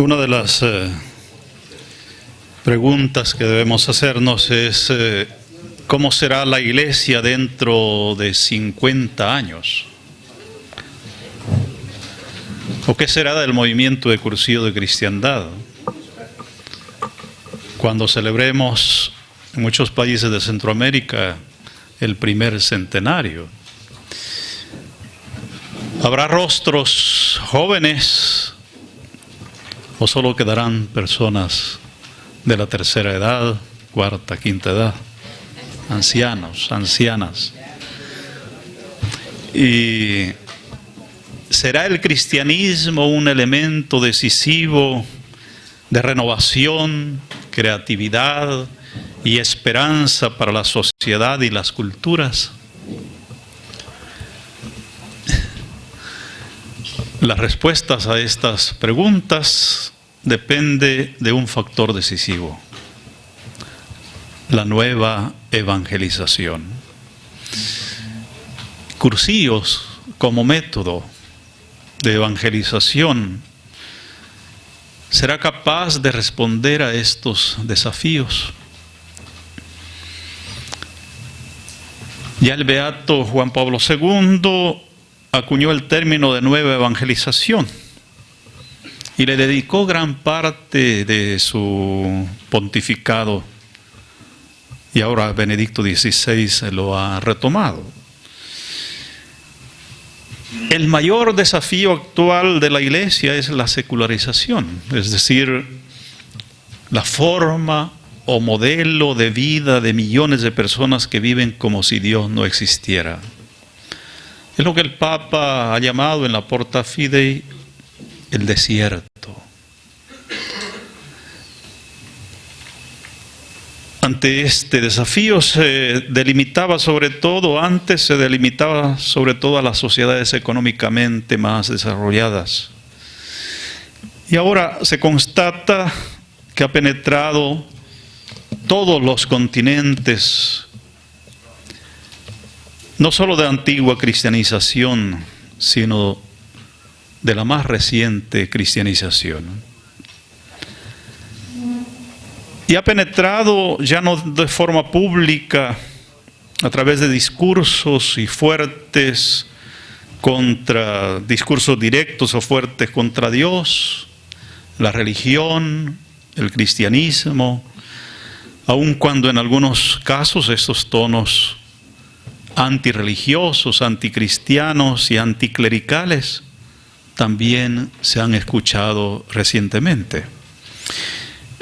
Una de las preguntas que debemos hacernos es ¿cómo será la iglesia dentro de 50 años? ¿O qué será del movimiento de Cursillo de Cristiandad? Cuando celebremos en muchos países de Centroamérica el primer centenario. ¿Habrá rostros jóvenes o solo quedarán personas de la tercera edad, cuarta, quinta edad? Ancianos, ancianas. ¿Y será el cristianismo un elemento decisivo de renovación, creatividad y esperanza para la sociedad y las culturas? Las respuestas a estas preguntas dependen de un factor decisivo: la nueva evangelización. Cursillos como método de evangelización será capaz de responder a estos desafíos. Ya el beato Juan Pablo II acuñó el término de nueva evangelización y le dedicó gran parte de su pontificado, y ahora Benedicto XVI lo ha retomado. El mayor desafío actual de la Iglesia es la secularización, es decir, la forma o modelo de vida de millones de personas que viven como si Dios no existiera. Es lo que el Papa ha llamado en la Porta Fidei el desierto. Ante este desafío antes se delimitaba sobre todo a las sociedades económicamente más desarrolladas. Y ahora se constata que ha penetrado todos los continentes, no solo de antigua cristianización, sino de la más reciente cristianización. Y ha penetrado ya no de forma pública, a través de discursos y discursos directos o fuertes contra Dios, la religión, el cristianismo, aun cuando en algunos casos estos tonos antirreligiosos, anticristianos y anticlericales también se han escuchado recientemente.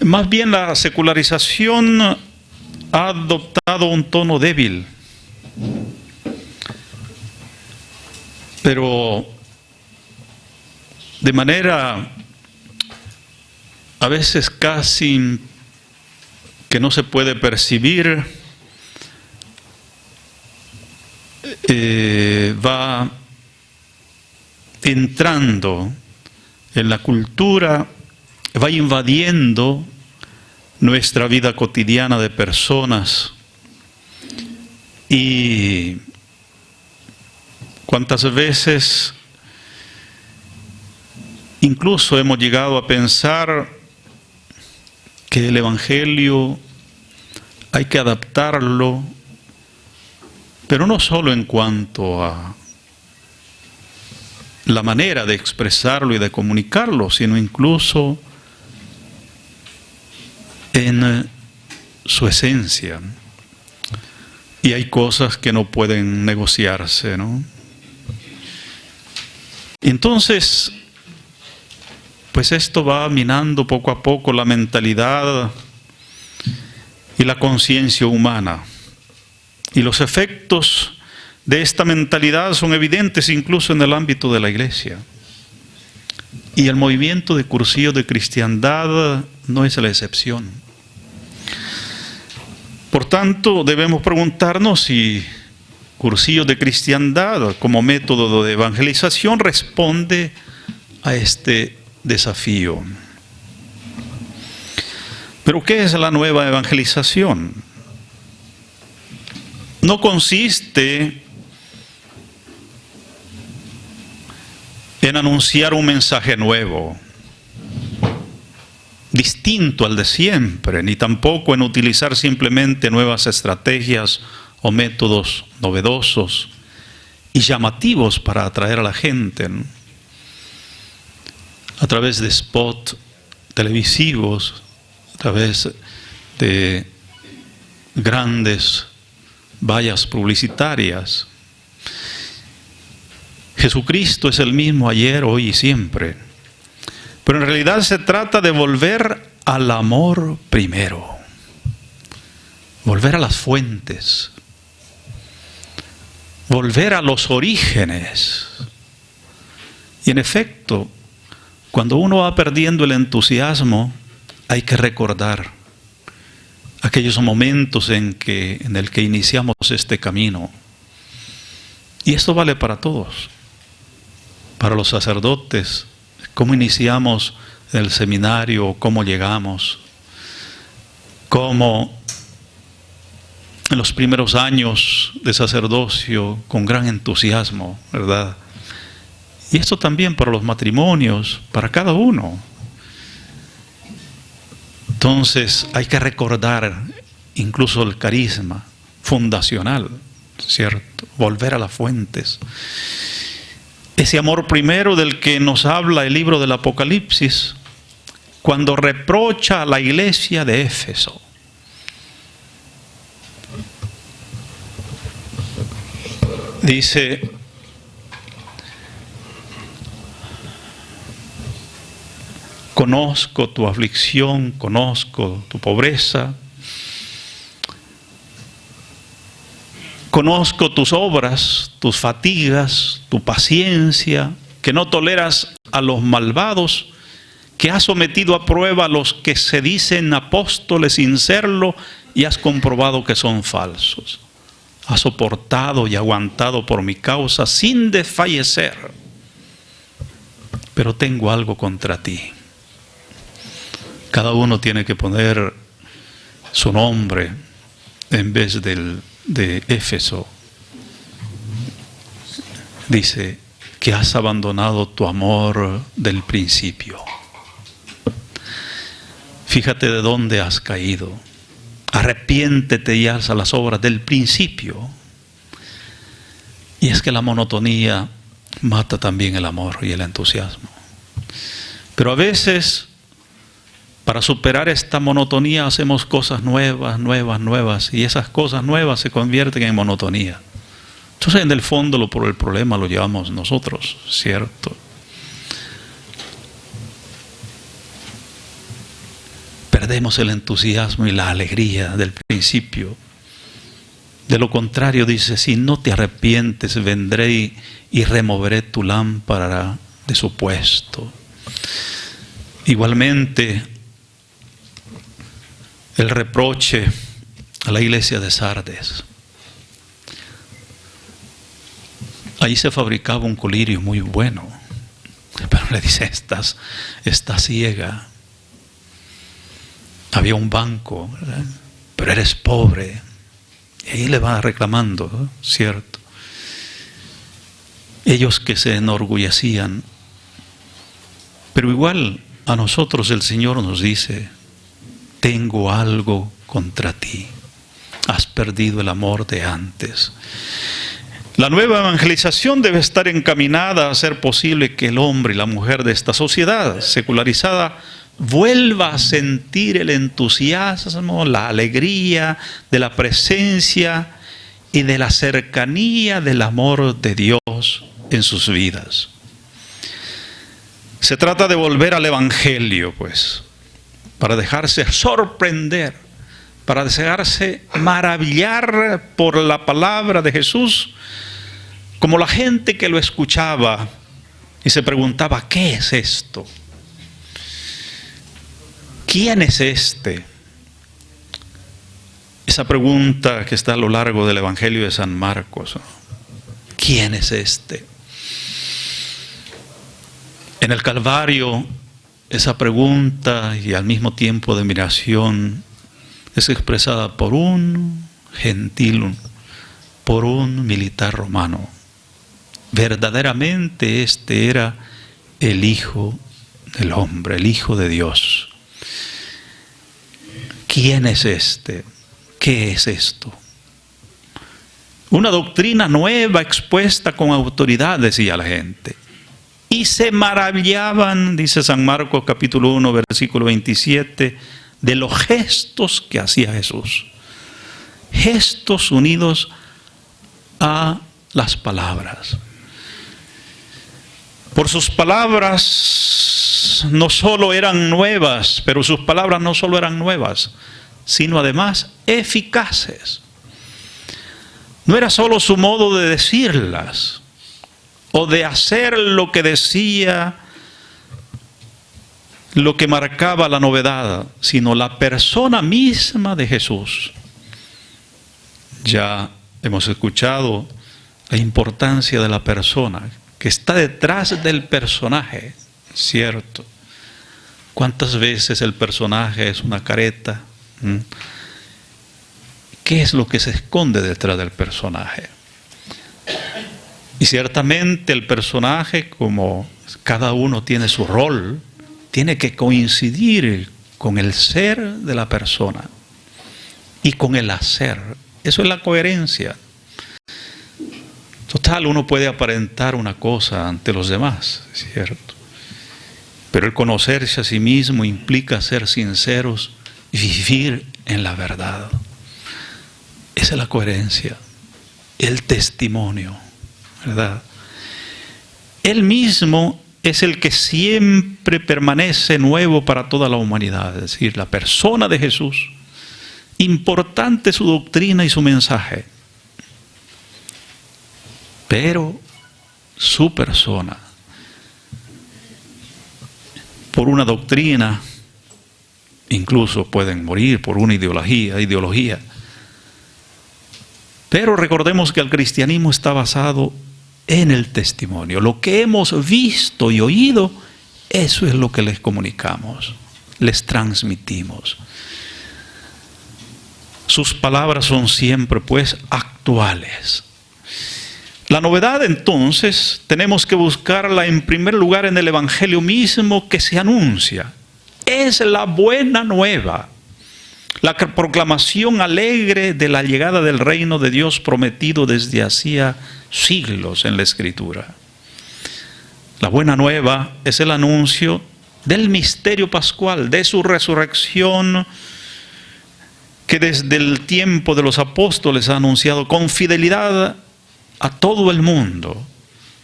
Más bien la secularización ha adoptado un tono débil, pero de manera a veces casi que no se puede percibir, va entrando en la cultura, va invadiendo nuestra vida cotidiana de personas. Y cuántas veces incluso hemos llegado a pensar que el Evangelio hay que adaptarlo, pero no solo en cuanto a la manera de expresarlo y de comunicarlo, sino incluso en su esencia. Y hay cosas que no pueden negociarse, ¿no? Entonces, pues esto va minando poco a poco la mentalidad y la conciencia humana. Y los efectos de esta mentalidad son evidentes incluso en el ámbito de la Iglesia. Y el movimiento de Cursillo de Cristiandad no es la excepción. Por tanto, debemos preguntarnos si Cursillo de Cristiandad como método de evangelización responde a este desafío. Pero ¿qué es la nueva evangelización? No consiste en anunciar un mensaje nuevo. distinto al de siempre, ni tampoco en utilizar simplemente nuevas estrategias o métodos novedosos y llamativos para atraer a la gente, ¿no? A través de spots televisivos, a través de grandes vallas publicitarias. Jesucristo es el mismo ayer, hoy y siempre. Pero en realidad se trata de volver al amor primero. Volver a las fuentes. Volver a los orígenes. Y en efecto, cuando uno va perdiendo el entusiasmo, hay que recordar aquellos momentos en el que iniciamos este camino. Y esto vale para todos. Para los sacerdotes, cómo iniciamos el seminario, cómo llegamos, cómo en los primeros años de sacerdocio, con gran entusiasmo, ¿verdad? Y esto también para los matrimonios, para cada uno. Entonces hay que recordar incluso el carisma fundacional, ¿cierto? Volver a las fuentes. Ese amor primero del que nos habla el libro del Apocalipsis, cuando reprocha a la iglesia de Éfeso. Dice: conozco tu aflicción, conozco tu pobreza, conozco tus obras, tus fatigas, tu paciencia, que no toleras a los malvados, que has sometido a prueba a los que se dicen apóstoles sin serlo y has comprobado que son falsos. Has soportado y aguantado por mi causa sin desfallecer. Pero tengo algo contra ti. Cada uno tiene que poner su nombre en vez de Éfeso. Dice que has abandonado tu amor del principio. Fíjate de dónde has caído. Arrepiéntete y haz las obras del principio. Y es que la monotonía mata también el amor y el entusiasmo. Pero a veces, para superar esta monotonía, hacemos cosas nuevas, y esas cosas nuevas se convierten en monotonía. Entonces, en el fondo, el problema lo llevamos nosotros, ¿cierto? Perdemos el entusiasmo y la alegría del principio. De lo contrario, dice: si no te arrepientes, vendré y removeré tu lámpara de su puesto. Igualmente, el reproche a la iglesia de Sardes. Ahí se fabricaba un colirio muy bueno, pero le dice: estás ciega. Había un banco, ¿verdad? Pero eres pobre. Y ahí le va reclamando, ¿cierto? Ellos que se enorgullecían. Pero igual a nosotros el Señor nos dice: tengo algo contra ti. Has perdido el amor de antes. La nueva evangelización debe estar encaminada a hacer posible que el hombre y la mujer de esta sociedad secularizada vuelva a sentir el entusiasmo, la alegría de la presencia y de la cercanía del amor de Dios en sus vidas. Se trata de volver al Evangelio, pues, para dejarse sorprender, para dejarse maravillar por la palabra de Jesús, como la gente que lo escuchaba y se preguntaba: ¿qué es esto? ¿Quién es este? Esa pregunta que está a lo largo del Evangelio de San Marcos, ¿no? ¿Quién es este? En el Calvario, esa pregunta y al mismo tiempo de admiración es expresada por un gentil, por un militar romano. Verdaderamente este era el Hijo del Hombre, el Hijo de Dios. ¿quién es este? ¿Qué es esto? Una doctrina nueva expuesta con autoridad, decía la gente. Y se maravillaban, dice San Marcos capítulo 1, versículo 27, de los gestos que hacía Jesús. Gestos unidos a las palabras. Por sus palabras no solo eran nuevas, pero sus palabras no solo eran nuevas, sino además eficaces. No era solo su modo de decirlas o de hacer lo que decía, lo que marcaba la novedad, sino la persona misma de Jesús. Ya hemos escuchado la importancia de la persona que está detrás del personaje, ¿cierto? ¿Cuántas veces el personaje es una careta? ¿Qué es lo que se esconde detrás del personaje? Y ciertamente el personaje, como cada uno tiene su rol, tiene que coincidir con el ser de la persona y con el hacer. Eso es la coherencia. Total, uno puede aparentar una cosa ante los demás, ¿cierto? Pero el conocerse a sí mismo implica ser sinceros y vivir en la verdad. Esa es la coherencia, el testimonio, ¿verdad? Él mismo es el que siempre permanece nuevo para toda la humanidad, es decir, la persona de Jesús. Importante su doctrina y su mensaje, pero su persona, por una doctrina, incluso pueden morir por una ideología. Pero recordemos que el cristianismo está basado en el testimonio. Lo que hemos visto y oído, eso es lo que les comunicamos, les transmitimos. Sus palabras son siempre, pues, actuales. La novedad, entonces, tenemos que buscarla en primer lugar en el Evangelio mismo que se anuncia. Es la buena nueva, la proclamación alegre de la llegada del reino de Dios prometido desde hacía siglos en la Escritura. La buena nueva es el anuncio del misterio pascual, de su resurrección, que desde el tiempo de los apóstoles ha anunciado con fidelidad a todo el mundo.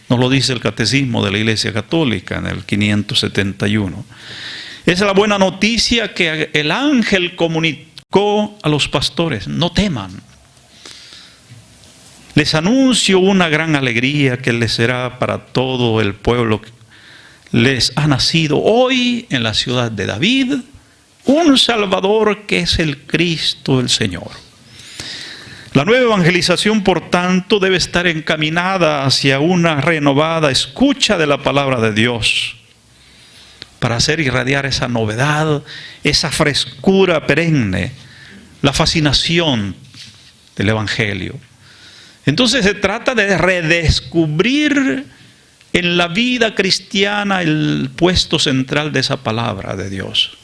Nos lo dice el Catecismo de la Iglesia Católica en el 571. Es la buena noticia que el ángel comunicó a los pastores: no teman. Les anuncio una gran alegría que les será para todo el pueblo. Les ha nacido hoy en la ciudad de David un Salvador que es el Cristo, el Señor. La nueva evangelización, por tanto, debe estar encaminada hacia una renovada escucha de la palabra de Dios, para hacer irradiar esa novedad, esa frescura perenne, la fascinación del Evangelio. Entonces se trata de redescubrir en la vida cristiana el puesto central de esa palabra de Dios,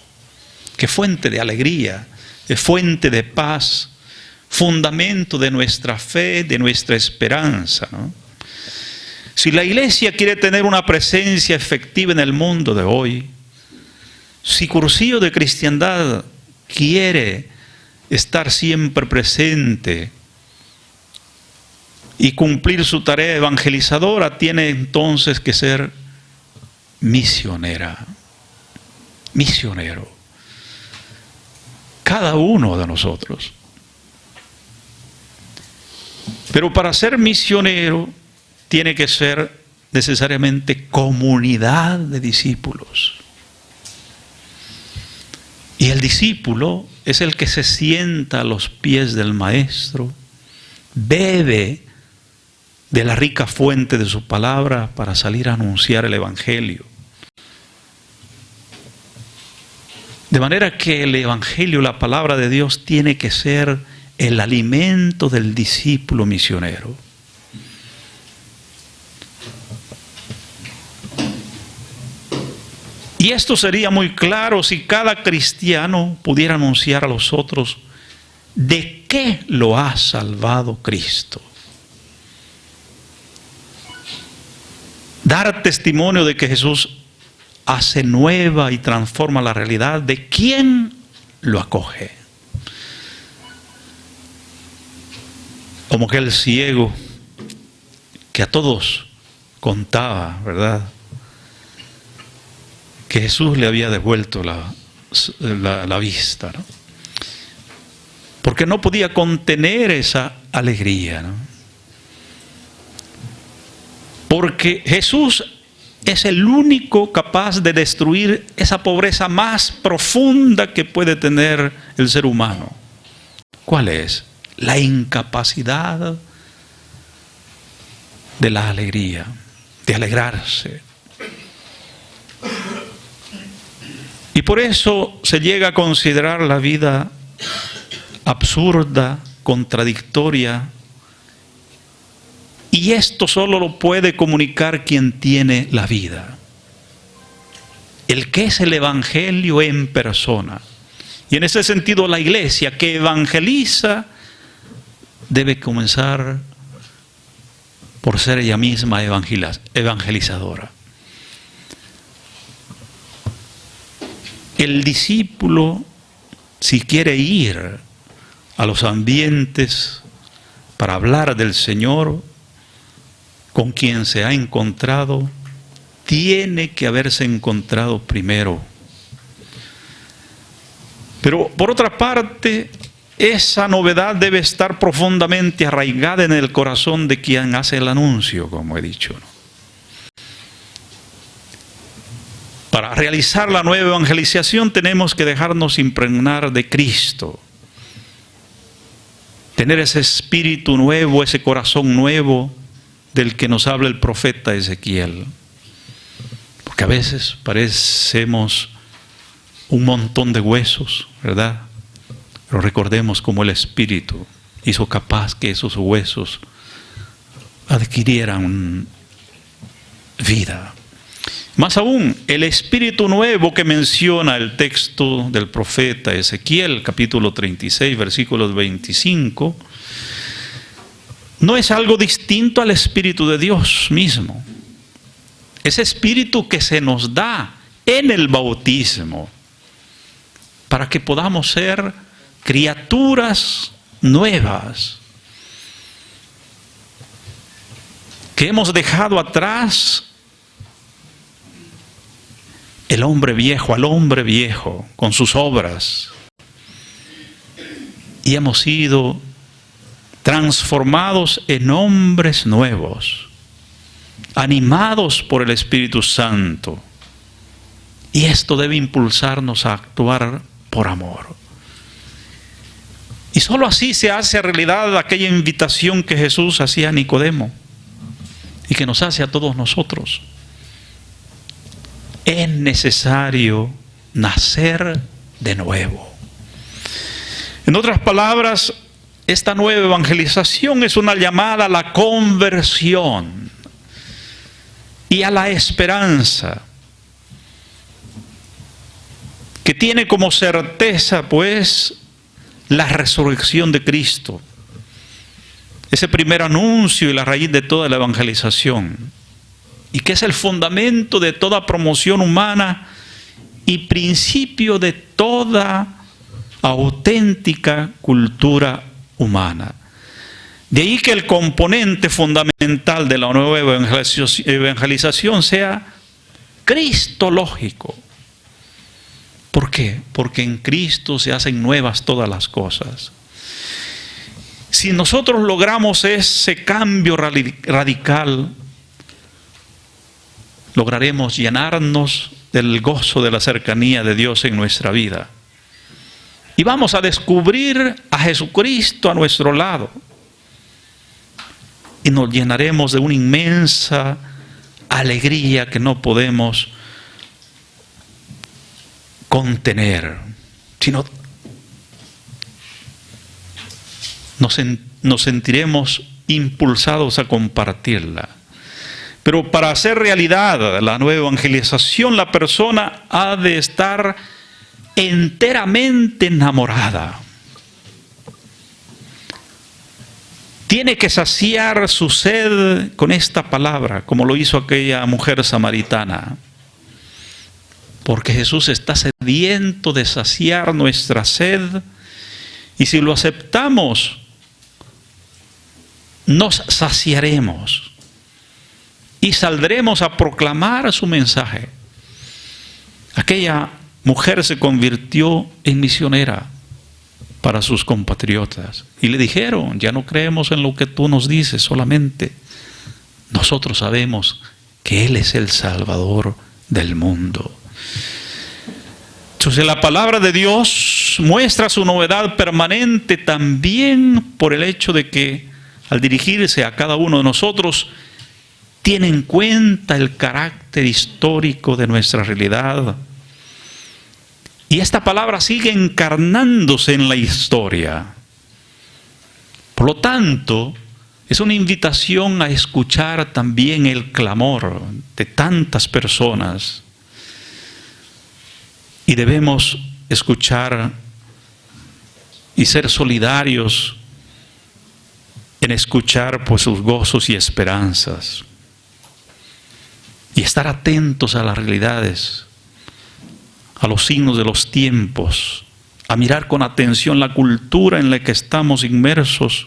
que fuente de alegría, de fuente de paz, fundamento de nuestra fe, de nuestra esperanza, ¿no? Si la Iglesia quiere tener una presencia efectiva en el mundo de hoy, si Cursillo de Cristiandad quiere estar siempre presente y cumplir su tarea evangelizadora, tiene entonces que ser misionera, misionero. Cada uno de nosotros. Pero para ser misionero tiene que ser necesariamente comunidad de discípulos. Y el discípulo es el que se sienta a los pies del maestro, bebe de la rica fuente de su palabra para salir a anunciar el Evangelio. De manera que el Evangelio, la palabra de Dios, tiene que ser el alimento del discípulo misionero. Y esto sería muy claro si cada cristiano pudiera anunciar a los otros de qué lo ha salvado Cristo. Dar testimonio de que Jesús hace nueva y transforma la realidad de quien lo acoge. Como aquel ciego que a todos contaba, ¿verdad?, que Jesús le había devuelto la vista, ¿no? Porque no podía contener esa alegría, ¿no? Porque Jesús es el único capaz de destruir esa pobreza más profunda que puede tener el ser humano. ¿Cuál es? La incapacidad de la alegría, de alegrarse. Y por eso se llega a considerar la vida absurda, contradictoria. Y esto solo lo puede comunicar quien tiene la vida. El que es el Evangelio en persona. Y en ese sentido la iglesia que evangeliza debe comenzar por ser ella misma evangelizadora. El discípulo, si quiere ir a los ambientes para hablar del Señor con quien se ha encontrado, tiene que haberse encontrado primero. Pero por otra parte, esa novedad debe estar profundamente arraigada en el corazón de quien hace el anuncio, como he dicho, ¿no? Para realizar la nueva evangelización tenemos que dejarnos impregnar de Cristo. Tener ese espíritu nuevo, ese corazón nuevo del que nos habla el profeta Ezequiel. Porque a veces parecemos un montón de huesos, ¿verdad? Pero recordemos cómo el Espíritu hizo capaz que esos huesos adquirieran vida. Más aún, el espíritu nuevo que menciona el texto del profeta Ezequiel, capítulo 36, versículos 25, no es algo distinto al Espíritu de Dios mismo. Ese espíritu que se nos da en el bautismo para que podamos ser criaturas nuevas, que hemos dejado atrás el hombre viejo, al hombre viejo, con sus obras. Y hemos sido transformados en hombres nuevos, animados por el Espíritu Santo. Y esto debe impulsarnos a actuar por amor. Y solo así se hace realidad aquella invitación que Jesús hacía a Nicodemo y que nos hace a todos nosotros. Es necesario nacer de nuevo. En otras palabras, esta nueva evangelización es una llamada a la conversión y a la esperanza, que tiene como certeza, pues, la resurrección de Cristo. Ese primer anuncio y la raíz de toda la evangelización. Y que es el fundamento de toda promoción humana y principio de toda auténtica cultura humana. De ahí que el componente fundamental de la nueva evangelización sea cristológico. ¿Por qué? Porque en Cristo se hacen nuevas todas las cosas. Si nosotros logramos ese cambio radical, lograremos llenarnos del gozo de la cercanía de Dios en nuestra vida. Y vamos a descubrir a Jesucristo a nuestro lado. Y nos llenaremos de una inmensa alegría que no podemos contener, sino nos sentiremos impulsados a compartirla. Pero para hacer realidad la nueva evangelización, la persona ha de estar enteramente enamorada. Tiene que saciar su sed con esta palabra, como lo hizo aquella mujer samaritana. Porque Jesús está sediento de saciar nuestra sed, y si lo aceptamos, nos saciaremos y saldremos a proclamar su mensaje. Aquella mujer se convirtió en misionera para sus compatriotas y le dijeron: ya no creemos en lo que tú nos dices solamente, nosotros sabemos que Él es el Salvador del mundo. Entonces la palabra de Dios muestra su novedad permanente también por el hecho de que al dirigirse a cada uno de nosotros tiene en cuenta el carácter histórico de nuestra realidad. Y esta palabra sigue encarnándose en la historia. Por lo tanto, es una invitación a escuchar también el clamor de tantas personas. Y debemos escuchar y ser solidarios en escuchar pues sus gozos y esperanzas. Y estar atentos a las realidades, a los signos de los tiempos, a mirar con atención la cultura en la que estamos inmersos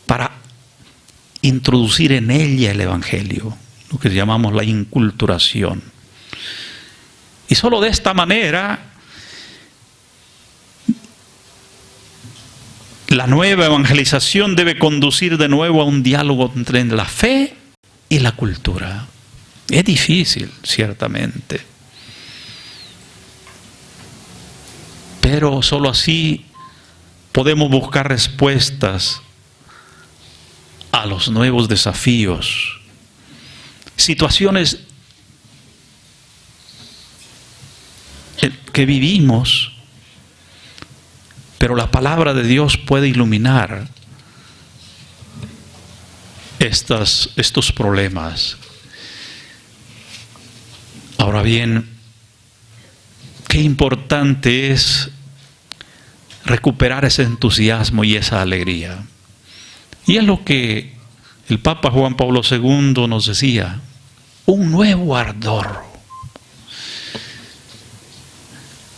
para introducir en ella el Evangelio, lo que llamamos la inculturación. Y solo de esta manera la nueva evangelización debe conducir de nuevo a un diálogo entre la fe y la cultura. Es difícil, ciertamente. Pero solo así podemos buscar respuestas a los nuevos desafíos, situaciones que vivimos, pero la palabra de Dios puede iluminar estos problemas. Ahora bien, qué importante es recuperar ese entusiasmo y esa alegría. Y es lo que el Papa Juan Pablo II nos decía: un nuevo ardor.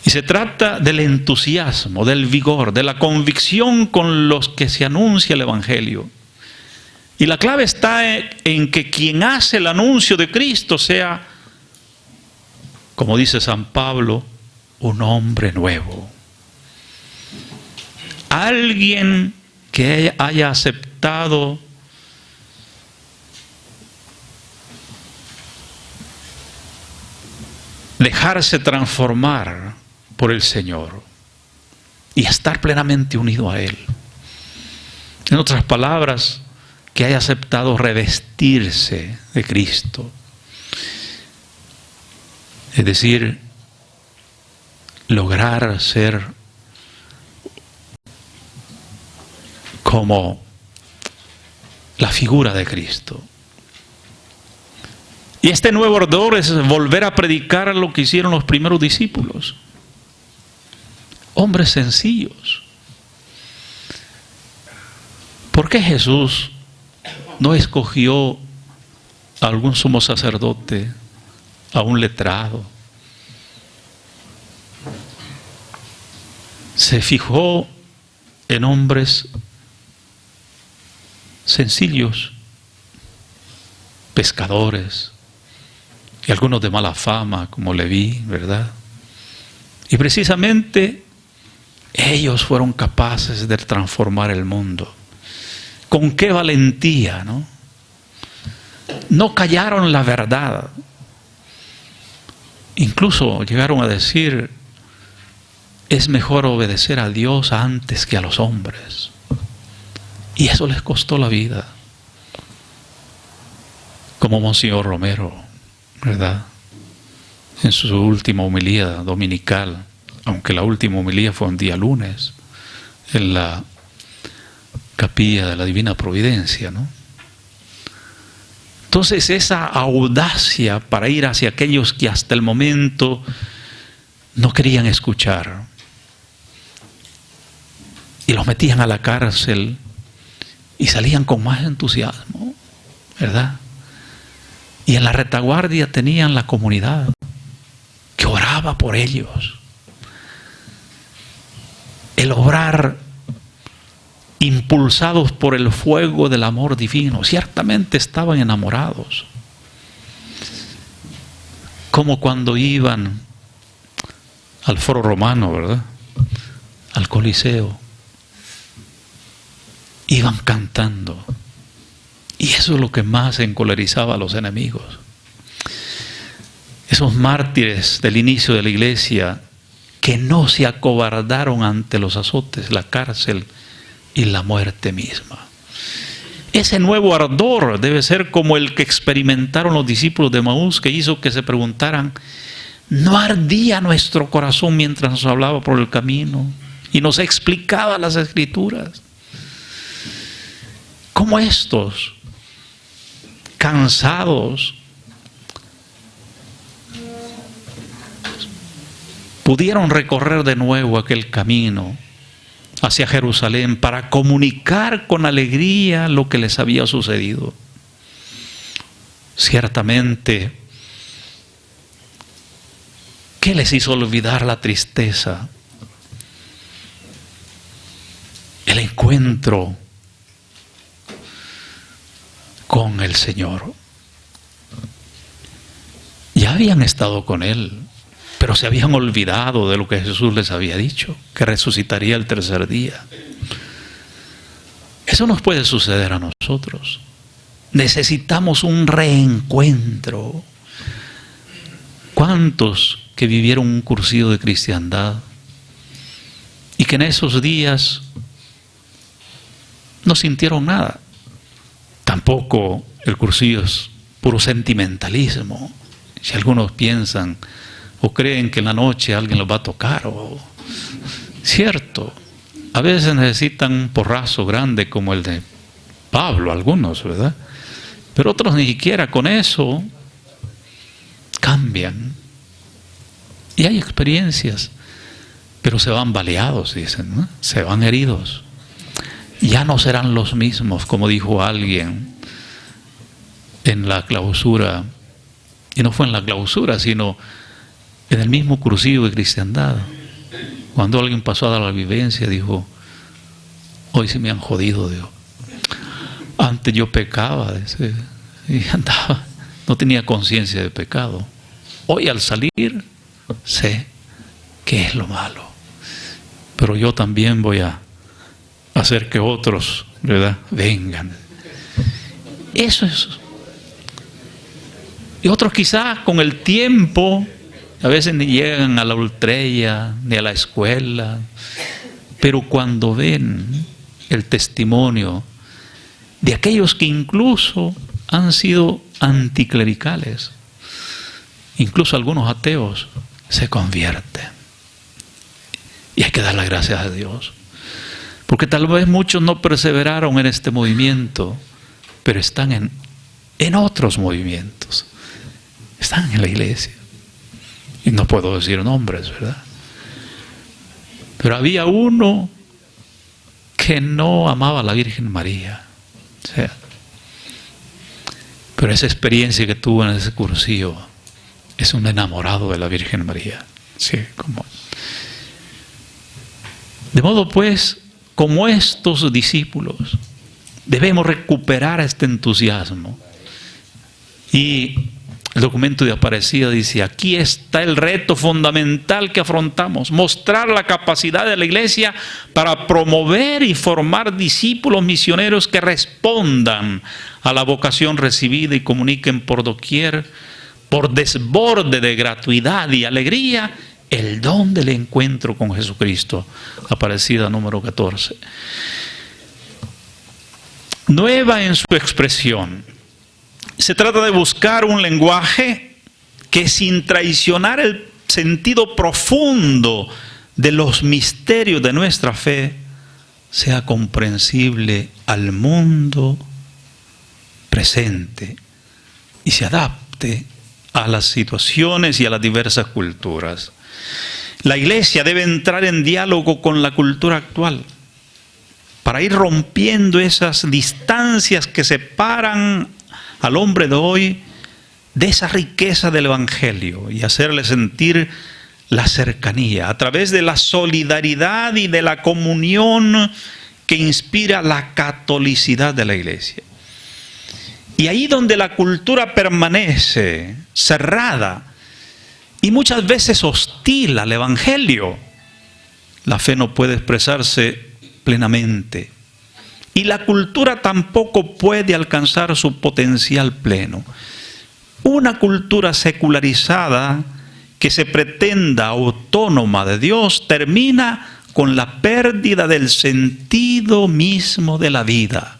Y se trata del entusiasmo, del vigor, de la convicción con los que se anuncia el Evangelio. Y la clave está en que quien hace el anuncio de Cristo sea, como dice San Pablo, un hombre nuevo. Alguien que haya aceptado dejarse transformar por el Señor y estar plenamente unido a Él. En otras palabras, que haya aceptado revestirse de Cristo. Es decir, lograr ser como la figura de Cristo. Y este nuevo ardor es volver a predicar lo que hicieron los primeros discípulos. Hombres sencillos. ¿Por qué Jesús no escogió a algún sumo sacerdote, a un letrado? Se fijó en hombres sencillos, pescadores, y algunos de mala fama, como Leví, ¿verdad? Y precisamente ellos fueron capaces de transformar el mundo. Con qué valentía, ¿no? No callaron la verdad. Incluso llegaron a decir: es mejor obedecer a Dios antes que a los hombres. Y eso les costó la vida. Como Monseñor Romero, ¿verdad? En su última homilía dominical, aunque la última homilía fue un día lunes, en la capilla de la Divina Providencia, ¿no? Entonces esa audacia para ir hacia aquellos que hasta el momento no querían escuchar. Y los metían a la cárcel y salían con más entusiasmo, ¿verdad? Y en la retaguardia tenían la comunidad que oraba por ellos. El obrar impulsados por el fuego del amor divino. Ciertamente estaban enamorados. Como cuando iban al Foro Romano, ¿verdad? Al Coliseo. Iban cantando. Y eso es lo que más encolerizaba a los enemigos. Esos mártires del inicio de la iglesia que no se acobardaron ante los azotes, la cárcel y la muerte misma. Ese nuevo ardor debe ser como el que experimentaron los discípulos de Emaús, que hizo que se preguntaran: ¿no ardía nuestro corazón mientras nos hablaba por el camino y nos explicaba las Escrituras? ¿Cómo estos, cansados, pudieron recorrer de nuevo aquel camino hacia Jerusalén para comunicar con alegría lo que les había sucedido? Ciertamente, ¿qué les hizo olvidar la tristeza? El encuentro con el Señor. Ya habían estado con Él, pero se habían olvidado de lo que Jesús les había dicho, que resucitaría el tercer día. Eso nos puede suceder a nosotros. Necesitamos un reencuentro. ¿Cuántos que vivieron un cursillo de cristiandad y que en esos días no sintieron nada? Tampoco el cursillo es puro sentimentalismo. Si algunos piensan o creen que en la noche alguien los va a tocar, cierto, a veces necesitan un porrazo grande como el de Pablo, algunos, ¿verdad? Pero otros ni siquiera con eso cambian. Y hay experiencias, pero se van baleados, dicen, ¿no? Se van heridos. Ya no serán los mismos, como dijo alguien en la clausura, y no fue en la clausura, sino en el mismo cursillo de cristiandad. Cuando alguien pasó a dar la vivencia, dijo: hoy sí me han jodido, dijo. Antes yo pecaba, dice, y andaba, no tenía conciencia de pecado. Hoy al salir, sé qué es lo malo. Pero yo también voy a hacer que otros, ¿verdad?, vengan. Eso es. Y otros quizás con el tiempo, a veces ni llegan a la ultrella, ni a la escuela, pero cuando ven el testimonio de aquellos que incluso han sido anticlericales, incluso algunos ateos, se convierten. Y hay que dar las gracias a Dios. Porque tal vez muchos no perseveraron en este movimiento, pero están en otros movimientos. Están en la iglesia. Y no puedo decir nombres, ¿verdad? Pero había uno que no amaba a la Virgen María. O sea, pero esa experiencia que tuvo en ese cursillo es un enamorado de la Virgen María. Sí, como. De modo pues, como estos discípulos, debemos recuperar este entusiasmo. Y el documento de Aparecida dice: aquí está el reto fundamental que afrontamos, mostrar la capacidad de la iglesia para promover y formar discípulos misioneros que respondan a la vocación recibida y comuniquen por doquier, por desborde de gratuidad y alegría, el don del encuentro con Jesucristo. Aparecida número 14. Nueva en su expresión. Se trata de buscar un lenguaje que, sin traicionar el sentido profundo de los misterios de nuestra fe, sea comprensible al mundo presente y se adapte a las situaciones y a las diversas culturas. La iglesia debe entrar en diálogo con la cultura actual para ir rompiendo esas distancias que separan al hombre de hoy de esa riqueza del Evangelio y hacerle sentir la cercanía a través de la solidaridad y de la comunión que inspira la catolicidad de la iglesia. Y ahí donde la cultura permanece cerrada y muchas veces hostil al Evangelio, la fe no puede expresarse plenamente. Y la cultura tampoco puede alcanzar su potencial pleno. Una cultura secularizada que se pretenda autónoma de Dios termina con la pérdida del sentido mismo de la vida.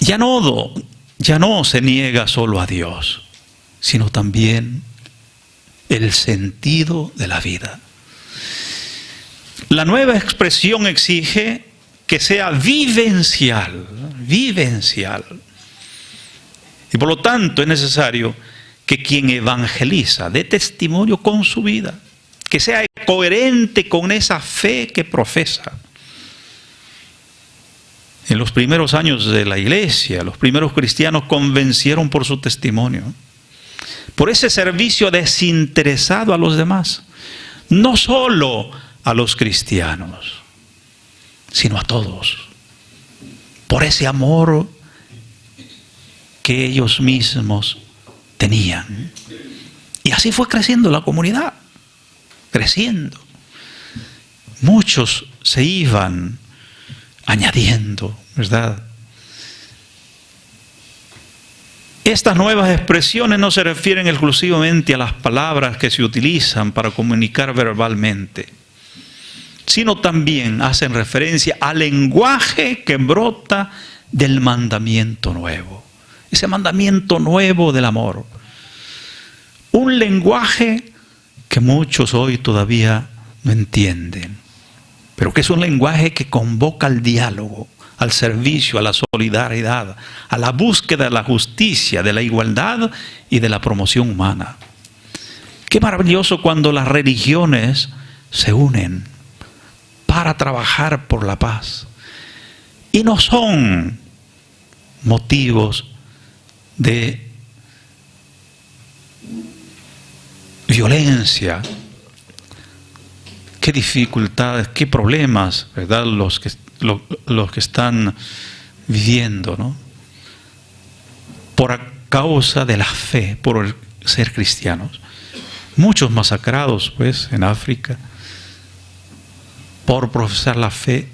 Ya no se niega solo a Dios, sino también el sentido de la vida. La nueva expresión exige que sea vivencial. Y por lo tanto es necesario que quien evangeliza dé testimonio con su vida, que sea coherente con esa fe que profesa. En los primeros años de la iglesia, los primeros cristianos convencieron por su testimonio, por ese servicio desinteresado a los demás, no solo a los cristianos, sino a todos, por ese amor que ellos mismos tenían. Y así fue creciendo la comunidad, creciendo. Muchos se iban añadiendo, ¿verdad? Estas nuevas expresiones no se refieren exclusivamente a las palabras que se utilizan para comunicar verbalmente, sino también hacen referencia al lenguaje que brota del mandamiento nuevo. Ese mandamiento nuevo del amor. Un lenguaje que muchos hoy todavía no entienden, pero que es un lenguaje que convoca al diálogo, al servicio, a la solidaridad, a la búsqueda de la justicia, de la igualdad y de la promoción humana. Qué maravilloso cuando las religiones se unen para trabajar por la paz. Y no son motivos de violencia. Qué dificultades, qué problemas, ¿verdad? Los que están viviendo, ¿no? Por causa de la fe, por el ser cristianos. Muchos masacrados, pues, en África, por profesar la fe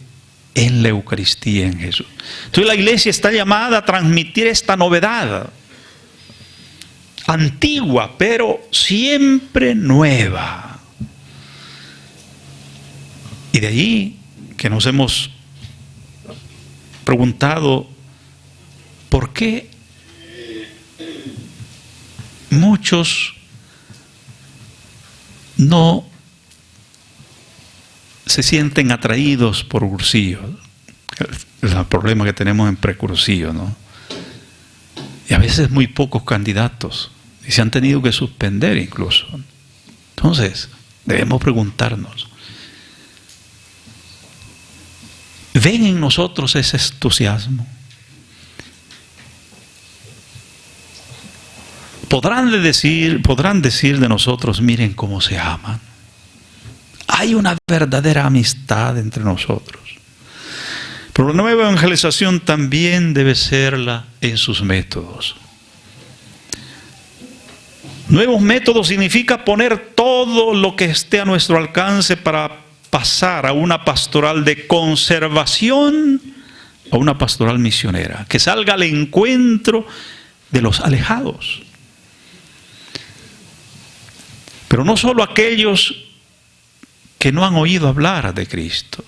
en la Eucaristía, en Jesús. Entonces la iglesia está llamada a transmitir esta novedad, antigua, pero siempre nueva. Y de allí que nos hemos preguntado por qué muchos no se sienten atraídos por Cursillo. Es el problema que tenemos en Precursillo, ¿no? Y a veces muy pocos candidatos, y se han tenido que suspender incluso. Entonces, debemos preguntarnos, ¿ven en nosotros ese entusiasmo? Podrán decir de nosotros, miren cómo se aman. Hay una verdadera amistad entre nosotros. Pero la nueva evangelización también debe serla en sus métodos. Nuevos métodos significa poner todo lo que esté a nuestro alcance para pasar a una pastoral de conservación a una pastoral misionera, que salga al encuentro de los alejados. Pero no solo aquellos que no han oído hablar de Cristo.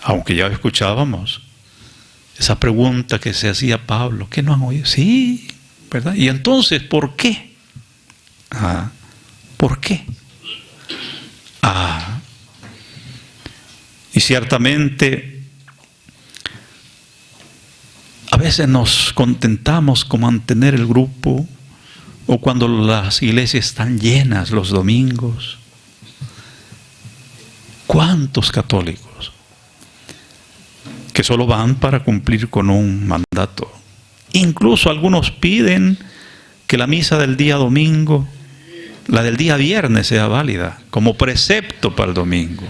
Aunque ya escuchábamos esa pregunta que se hacía Pablo, ¿qué no han oído? Sí, ¿verdad? Y entonces, ¿por qué? ¿Por qué? Y ciertamente A veces nos contentamos con mantener el grupo, o cuando las iglesias están llenas los domingos. ¿Cuántos católicos que solo van para cumplir con un mandato? Incluso algunos piden que la misa del día domingo, la del día viernes, sea válida como precepto para el domingo,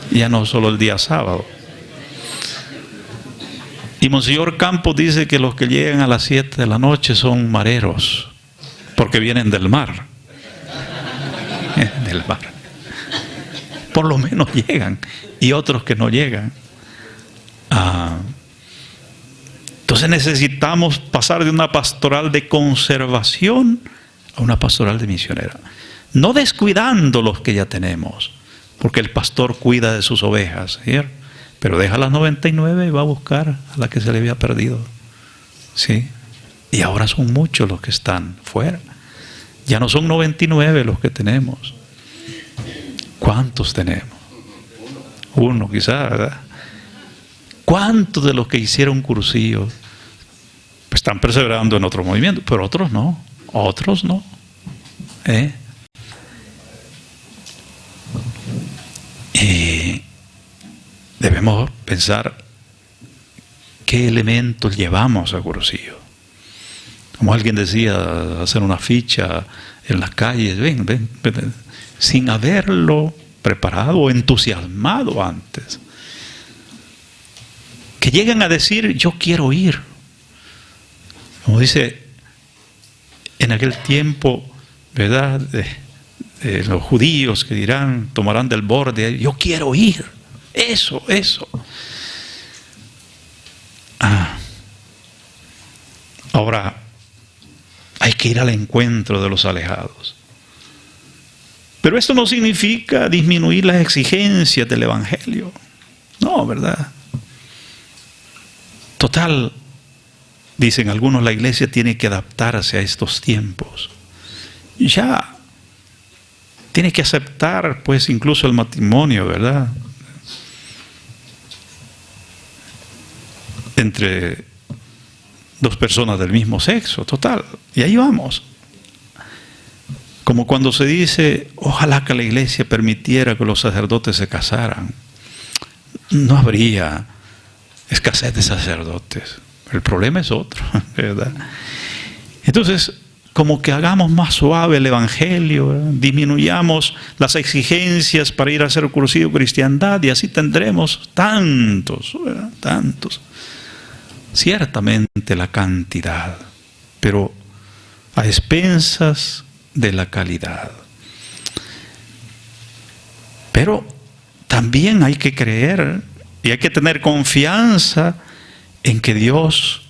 ya no solo el día sábado. Y Monseñor Campos dice que los que llegan a las 7 de la noche son mareros, porque vienen del mar. Del mar. Por lo menos llegan, y otros que no llegan. Entonces necesitamos pasar de una pastoral de conservación a una pastoral de misionera. No descuidando los que ya tenemos, porque el pastor cuida de sus ovejas, ¿cierto? Pero deja las 99 y va a buscar a la que se le había perdido. ¿Sí? Y ahora son muchos los que están fuera. Ya no son 99 los que tenemos. ¿Cuántos tenemos? Uno quizás, ¿verdad? ¿Cuántos de los que hicieron cursillo están perseverando en otro movimiento? Pero otros no. Otros no. Debemos pensar qué elementos llevamos a cursillo. Como alguien decía, hacer una ficha en las calles, ven, sin haberlo preparado o entusiasmado antes. Que lleguen a decir, yo quiero ir. Como dice en aquel tiempo, ¿verdad? De los judíos que dirán, tomarán del borde, yo quiero ir. Eso. Ahora, hay que ir al encuentro de los alejados. Pero esto no significa disminuir las exigencias del Evangelio. No, ¿verdad? Total, dicen algunos, la iglesia tiene que adaptarse a estos tiempos. Ya tiene que aceptar, pues, incluso el matrimonio, ¿verdad? Entre dos personas del mismo sexo, total. Y ahí vamos. Como cuando se dice, ojalá que la iglesia permitiera que los sacerdotes se casaran. No habría escasez de sacerdotes. El problema es otro, ¿verdad? Entonces, como que hagamos más suave el Evangelio, ¿verdad? Disminuyamos las exigencias para ir a hacer cursillo cristiandad, y así tendremos tantos, ¿verdad? Tantos. Ciertamente la cantidad, pero a expensas de la calidad. Pero también hay que creer y hay que tener confianza en que Dios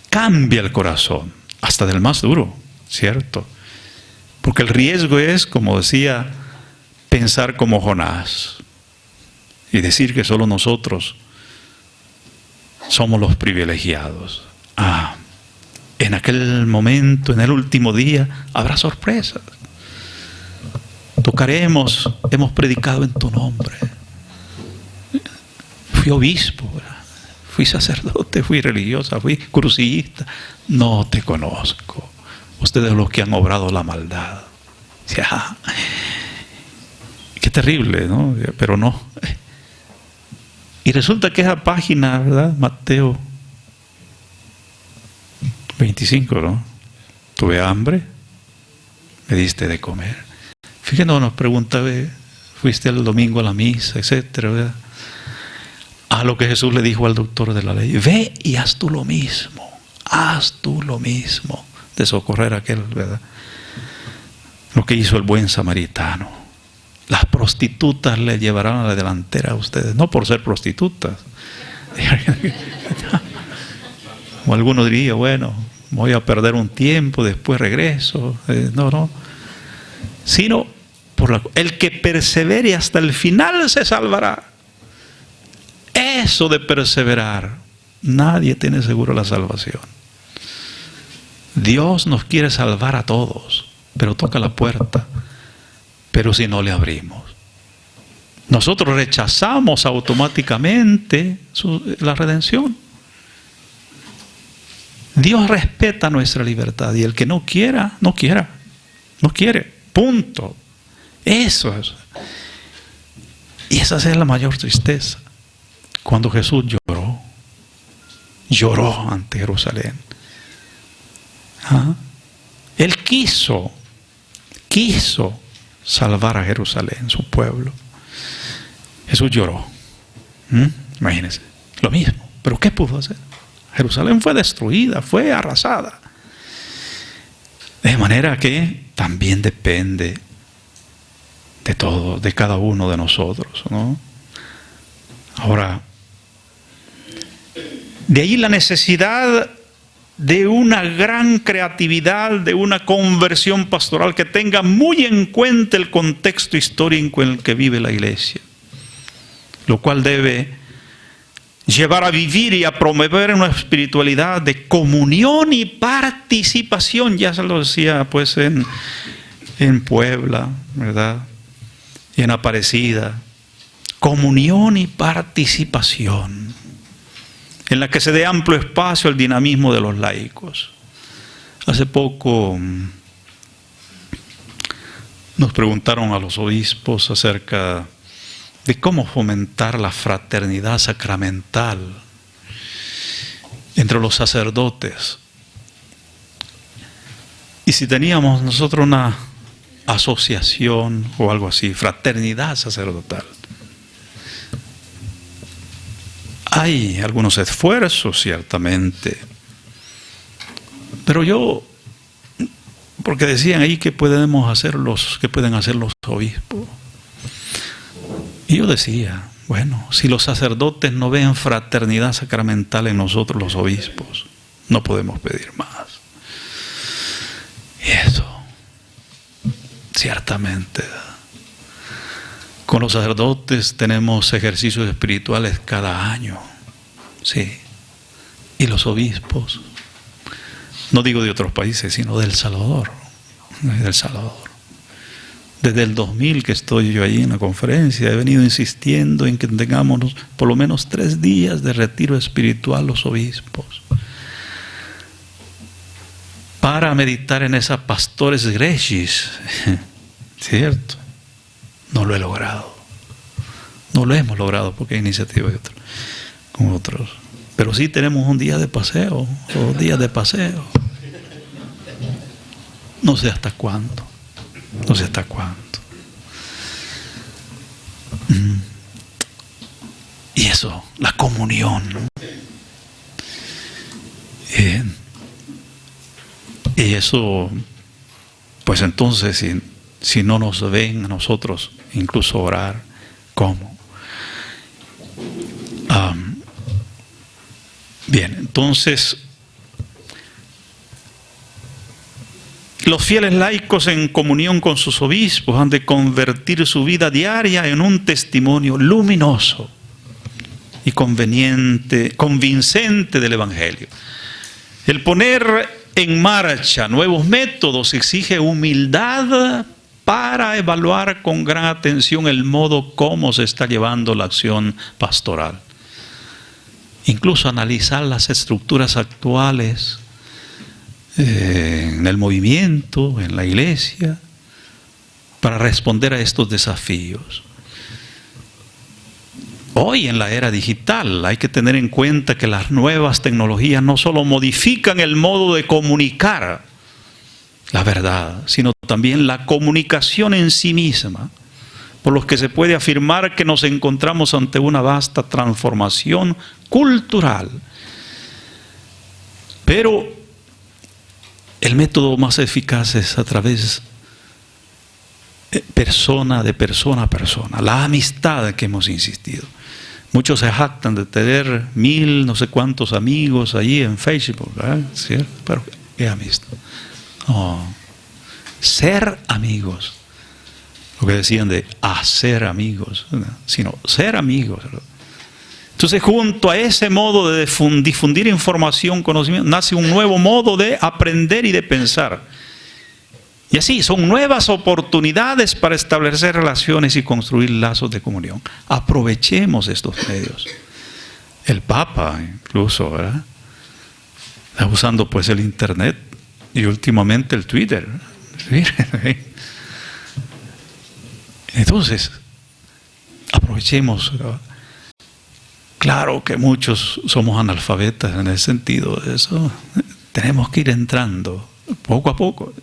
cambia el corazón, hasta del más duro, ¿cierto? Porque el riesgo es, como decía, pensar como Jonás y decir que solo nosotros somos los privilegiados. En aquel momento, en el último día, habrá sorpresas. Tocaremos, hemos predicado en tu nombre. Fui obispo, fui sacerdote, fui religiosa, fui crucillista. No te conozco. Ustedes los que han obrado la maldad. Qué terrible, ¿no? Pero no. Y resulta que esa página, ¿verdad? Mateo 25, ¿no? Tuve hambre, me diste de comer. Fíjense, nos pregunta, fuiste el domingo a la misa, etcétera, ¿verdad? A lo que Jesús le dijo al doctor de la ley, ve y haz tú lo mismo, de socorrer a aquel, ¿verdad? Lo que hizo el buen samaritano. Las prostitutas le llevarán a la delantera a ustedes, no por ser prostitutas. Como alguno diría, bueno, voy a perder un tiempo, después regreso. No. Sino por el que persevere hasta el final se salvará. Eso de perseverar, nadie tiene seguro la salvación. Dios nos quiere salvar a todos, pero toca la puerta. Pero si no le abrimos, nosotros rechazamos automáticamente la redención. Dios respeta nuestra libertad y el que no quiera, no quiera. No quiere. Punto. Eso es. Y esa es la mayor tristeza. Cuando Jesús lloró ante Jerusalén. ¿Ah? Él quiso salvar a Jerusalén, su pueblo. Jesús lloró. Imagínense, lo mismo. ¿Pero qué pudo hacer? Jerusalén fue destruida, fue arrasada. De manera que también depende de todo, de cada uno de nosotros, ¿no? Ahora, de ahí la necesidad de una gran creatividad, de una conversión pastoral que tenga muy en cuenta el contexto histórico en el que vive la iglesia, lo cual debe llevar a vivir y a promover una espiritualidad de comunión y participación. Ya se lo decía pues en Puebla, ¿verdad? Y en Aparecida. Comunión y participación, en la que se dé amplio espacio al dinamismo de los laicos. Hace poco nos preguntaron a los obispos acerca de cómo fomentar la fraternidad sacramental entre los sacerdotes. Y si teníamos nosotros una asociación o algo así, fraternidad sacerdotal. Hay algunos esfuerzos, ciertamente, pero porque decían ahí que pueden hacer los obispos. Y yo decía, bueno, si los sacerdotes no ven fraternidad sacramental en nosotros los obispos, no podemos pedir más. Y eso, ciertamente, con los sacerdotes tenemos ejercicios espirituales cada año, sí. Y los obispos, no digo de otros países, sino del Salvador, Desde el 2000 que estoy yo ahí en la conferencia, he venido insistiendo en que tengamos por lo menos 3 días de retiro espiritual los obispos, para meditar en esa pastores gregis, ¿cierto? No lo he logrado. No lo hemos logrado porque hay iniciativa de con otros. Pero sí tenemos un día de paseo, o 2 días de paseo. No sé hasta cuándo. No sé hasta cuándo. Y eso, la comunión. Y eso, pues entonces, si no nos ven a nosotros, incluso orar, ¿cómo? Bien, entonces, los fieles laicos en comunión con sus obispos han de convertir su vida diaria en un testimonio luminoso y convincente del Evangelio. El poner en marcha nuevos métodos exige humildad para evaluar con gran atención el modo como se está llevando la acción pastoral. Incluso analizar las estructuras actuales en el movimiento, en la iglesia, para responder a estos desafíos. Hoy en la era digital hay que tener en cuenta que las nuevas tecnologías no solo modifican el modo de comunicar la verdad, sino también la comunicación en sí misma, por lo que se puede afirmar que nos encontramos ante una vasta transformación cultural. Pero el método más eficaz es a través de persona a persona, la amistad que hemos insistido. Muchos se jactan de tener 1000 no sé cuántos amigos allí en Facebook, ¿verdad? ¿Cierto? Pero ¿qué amistad? Oh, ser amigos. Lo que decían de hacer amigos, ¿verdad? Sino ser amigos, ¿verdad? Entonces, junto a ese modo de difundir información, conocimiento, nace un nuevo modo de aprender y de pensar. Y así, son nuevas oportunidades para establecer relaciones y construir lazos de comunión. Aprovechemos estos medios. El Papa, incluso, ¿verdad?, Está usando pues el internet y últimamente el Twitter. Entonces, aprovechemos. Claro que muchos somos analfabetas en ese sentido. Eso tenemos que ir entrando poco a poco.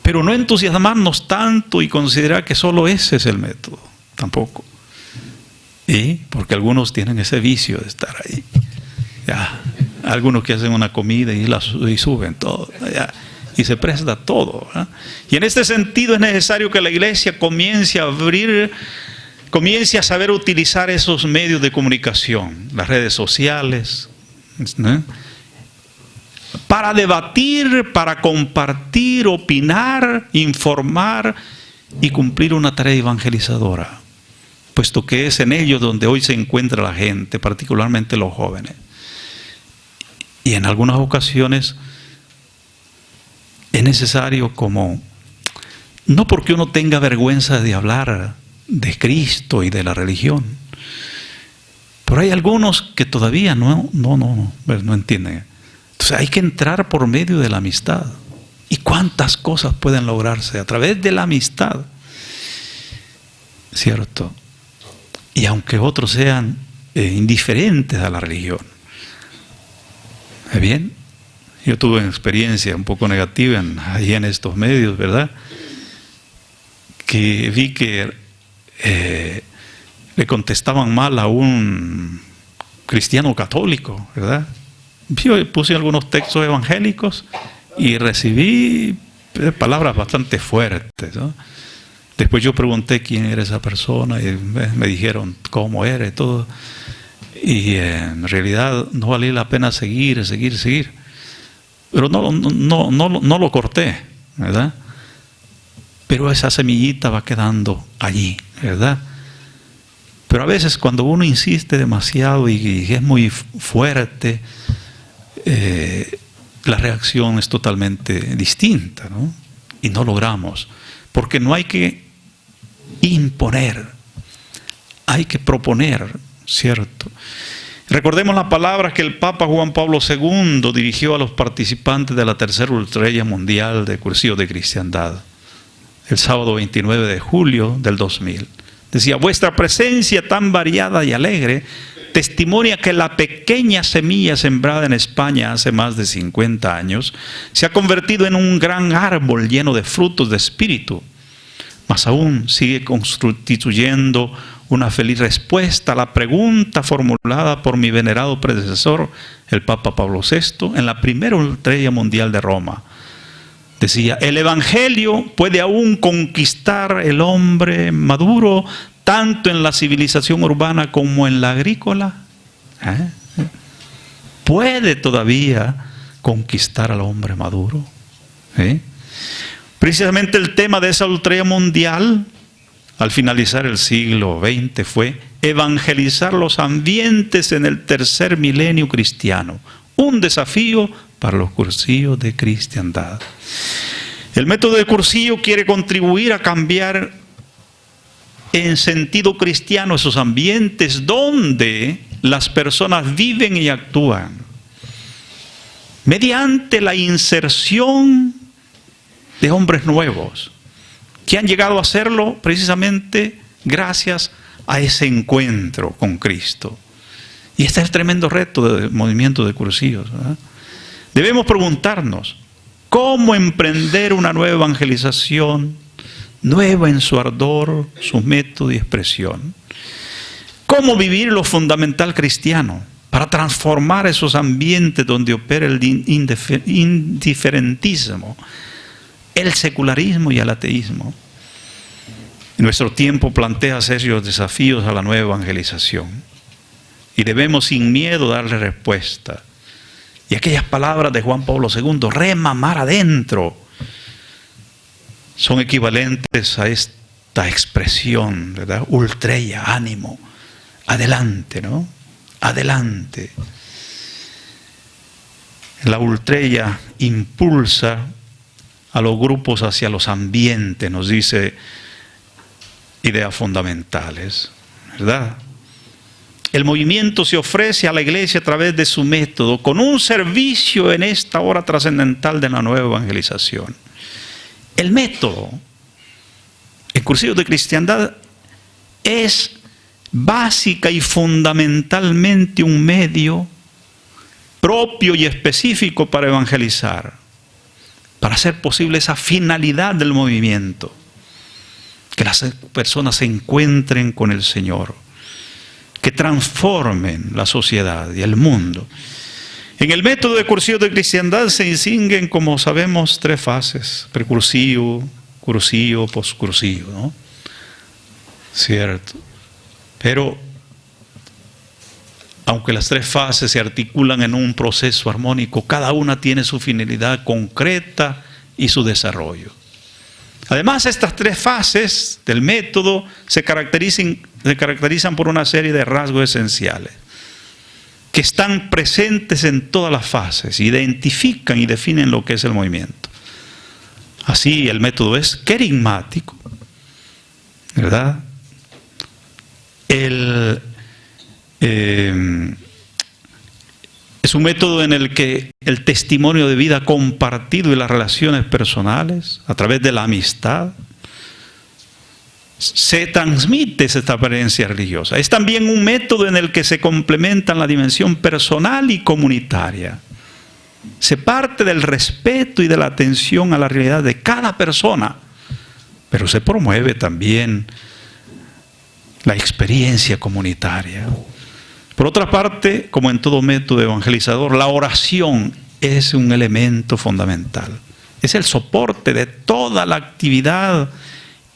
Pero no entusiasmarnos tanto y considerar que solo ese es el método. Tampoco. Porque algunos tienen ese vicio de estar ahí. Ya. Algunos que hacen una comida y suben todo. Ya. Y se presta todo. Y en este sentido es necesario que la iglesia comience a abrir, comience a saber utilizar esos medios de comunicación, las redes sociales, ¿no?, para debatir, para compartir, opinar, informar y cumplir una tarea evangelizadora, puesto que es en ellos donde hoy se encuentra la gente, particularmente los jóvenes. Y en algunas ocasiones es necesario, como, no porque uno tenga vergüenza de hablar de Cristo y de la religión, pero hay algunos que todavía no entienden. Entonces hay que entrar por medio de la amistad. ¿Y cuántas cosas pueden lograrse a través de la amistad? ¿Cierto? Y aunque otros sean indiferentes a la religión. ¿Está bien? Yo tuve una experiencia un poco negativa ahí en estos medios, ¿verdad? Que vi que le contestaban mal a un cristiano católico, ¿verdad? Yo puse algunos textos evangélicos y recibí palabras bastante fuertes, ¿no? Después yo pregunté quién era esa persona y me dijeron cómo era y todo. Y en realidad no valía la pena seguir. Pero no lo corté, ¿verdad? Pero esa semillita va quedando allí, ¿verdad? Pero a veces cuando uno insiste demasiado y es muy fuerte, la reacción es totalmente distinta, ¿no? Y no logramos, porque no hay que imponer, hay que proponer, ¿cierto? Recordemos las palabras que el Papa Juan Pablo II dirigió a los participantes de la tercera ultrella mundial de Cursillos de Cristiandad, el sábado 29 de julio del 2000. Decía: vuestra presencia tan variada y alegre testimonia que la pequeña semilla sembrada en España hace más de 50 años se ha convertido en un gran árbol lleno de frutos de espíritu. Más aún sigue constituyendo una feliz respuesta a la pregunta formulada por mi venerado predecesor, el Papa Pablo VI, en la primera ultrella mundial de Roma. Decía: el Evangelio puede aún conquistar el hombre maduro, tanto en la civilización urbana como en la agrícola. Puede todavía conquistar al hombre maduro. Precisamente el tema de esa ultrella mundial, al finalizar el siglo XX, fue evangelizar los ambientes en el tercer milenio cristiano. Un desafío para los cursillos de cristiandad. El método de cursillo quiere contribuir a cambiar en sentido cristiano esos ambientes donde las personas viven y actúan, mediante la inserción de hombres nuevos que han llegado a hacerlo precisamente gracias a ese encuentro con Cristo. Y este es el tremendo reto del movimiento de cursillos, ¿verdad? Debemos preguntarnos: ¿cómo emprender una nueva evangelización, nueva en su ardor, su método y expresión? ¿Cómo vivir lo fundamental cristiano para transformar esos ambientes donde opera el indiferentismo, el secularismo y el ateísmo? Nuestro tiempo plantea serios desafíos a la nueva evangelización y debemos sin miedo darle respuesta. Y aquellas palabras de Juan Pablo II, remamar adentro, son equivalentes a esta expresión, ¿verdad? Ultrella, ánimo, adelante, ¿no? Adelante. La ultrella impulsa a los grupos hacia los ambientes, nos dice ideas fundamentales, ¿verdad? el movimiento se ofrece a la iglesia a través de su método, con un servicio en esta hora trascendental de la nueva evangelización. El método, en Cursivos de Cristiandad, es básica y fundamentalmente un medio propio y específico para evangelizar, para hacer posible esa finalidad del movimiento, que las personas se encuentren con el Señor, que transformen la sociedad y el mundo. En el método de Cursivos de Cristiandad se distinguen, como sabemos, 3 fases: precursivo, cursivo, poscursivo, ¿no? Cierto. Pero, aunque las 3 fases se articulan en un proceso armónico, cada una tiene su finalidad concreta y su desarrollo. Además, estas 3 fases del método se caracterizan por una serie de rasgos esenciales que están presentes en todas las fases, identifican y definen lo que es el movimiento. Así, el método es querigmático, ¿verdad? Es un método en el que el testimonio de vida compartido y las relaciones personales, a través de la amistad, se transmite esta experiencia religiosa. Es también un método en el que se complementan la dimensión personal y comunitaria. Se parte del respeto y de la atención a la realidad de cada persona, pero se promueve también la experiencia comunitaria. Por otra parte, como en todo método evangelizador, la oración es un elemento fundamental. Es el soporte de toda la actividad,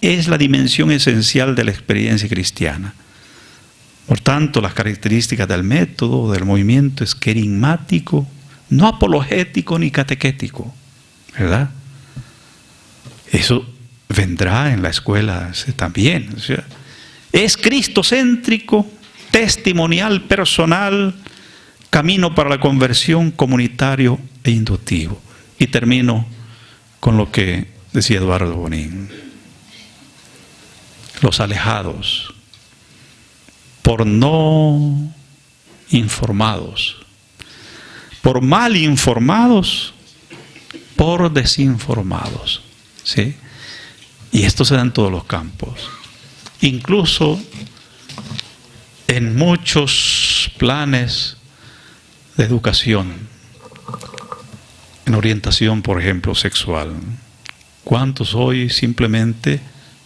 es la dimensión esencial de la experiencia cristiana. Por tanto, las características del método, del movimiento, es querigmático, no apologético ni catequético, ¿verdad? Eso vendrá en la escuela también. O sea, es cristocéntrico, testimonial, personal, camino para la conversión, comunitario e inductivo. Y termino con lo que decía Eduardo Bonín. Los alejados, por no informados, por mal informados, por desinformados, ¿sí? Y esto se da en todos los campos, incluso en muchos planes de educación, en orientación, por ejemplo, sexual. ¿Cuántos hoy simplemente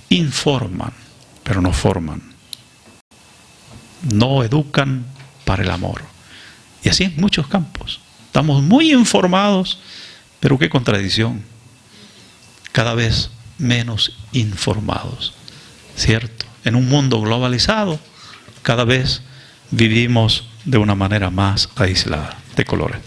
informan, pero no forman? No educan para el amor. Y así en muchos campos. Estamos muy informados, pero qué contradicción. Cada vez menos informados, ¿cierto? En un mundo globalizado, cada vez vivimos de una manera más aislada. De colores.